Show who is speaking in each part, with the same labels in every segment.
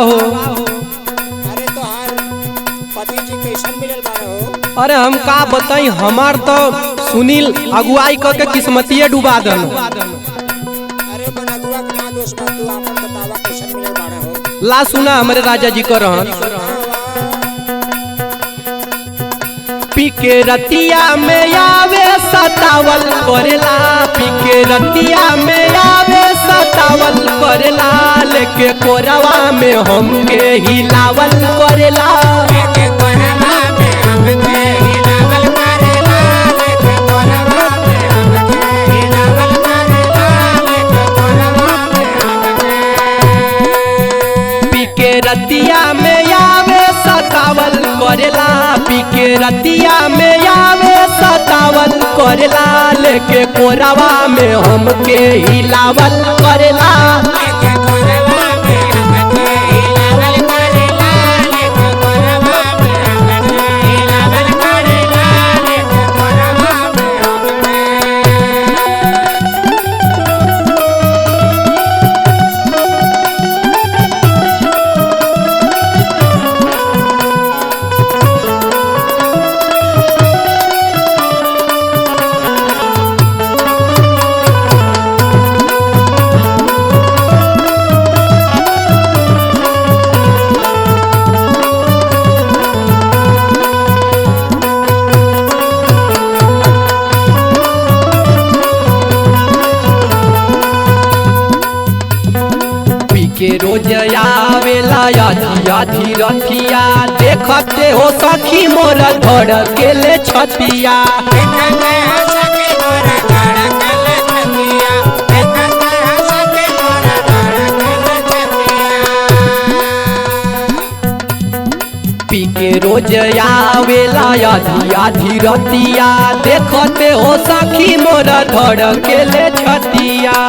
Speaker 1: हो।
Speaker 2: अरे तो हर पति जी कैसन मिलल बारे हो?
Speaker 1: अरे हम का बताई, हमार तो सुनील अगुवाई करके किस्मतिये डुबा दन।
Speaker 2: अरे मन अगुआ के ना दोष बा, तू आपन बतावा कैसन मिलल बारे हो?
Speaker 1: ला सुना हमारे राजा जी को रहन। पी के रतिया में आवे सतावल करेला, पी के रतिया में आवे सतावल करेला, लेके कोरवा में हमके हिलावल करेला। पी के रतिया में आवे सतावल करेला, पी के रतिया में आवे सतावल करेला, लेके कोरवा में हमके हिलावल करेला। के रोज आवेला आधी आधी रतिया, देखते हो सखी मोर धड़ के ले छतिया। पी के रोज आवेला आधी आधी रतिया, देखते हो सखी मोर धड़ के ले छतिया।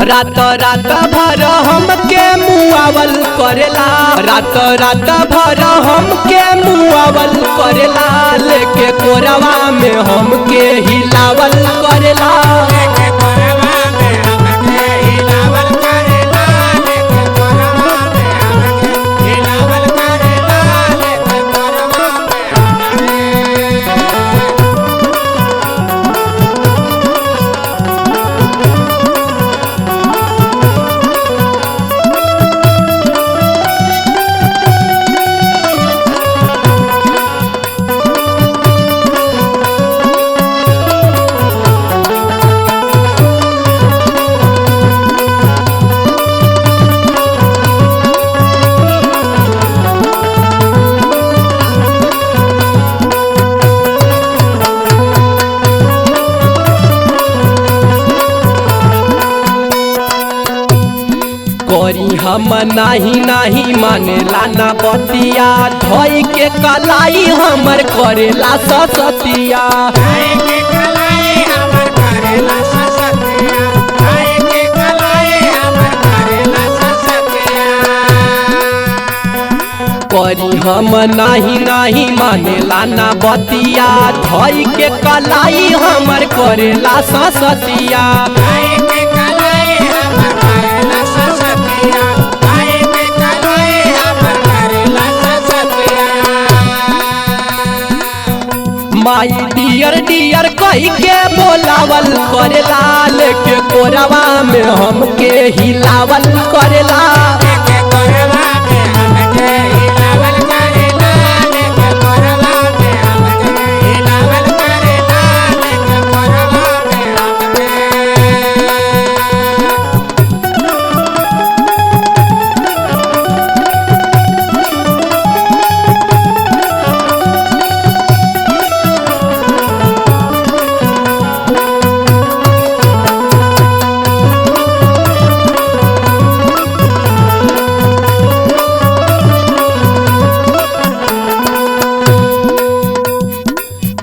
Speaker 1: रात रात भर हमके मुआवल करेला, रात रात भर हमके मुआवल करेला, लेके कोरवा में हमके हिलावल करेला। करी हम नाही नाही मानेला ना बतिया, धोई के कलाई हमर करेला ससतिया। करी हम नाही नाही मानेला ना बतिया, धोई के कलाई हमर करेला ससतिया। माई डियर डियर कही के बोलावल करेला, लेके कोरवा में हमके हिलावल करेला।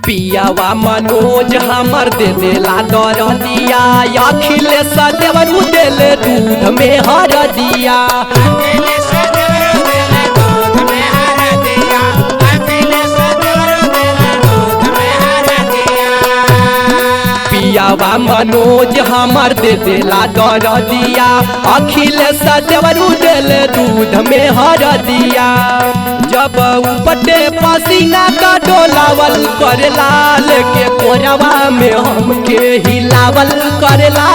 Speaker 1: पियावा मनोज हमर दे देला दरदिया, अखिलेश देवरू देले दूध में हरदिया। पियावा मनोज हमार दे देला दरदिया अखिलेश देवरू देले दूध में हरदिया जब उपटे पसीना का डोलावल करेला लेके कोरवा में हमके हिलावल करेला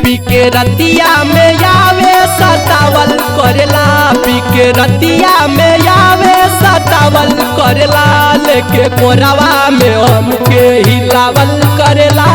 Speaker 1: पीके रतिया में आवे सतावल करेला पीके रतिया में आवे सतावल करेला लेके कोरवा में हमके हिलावल करेला।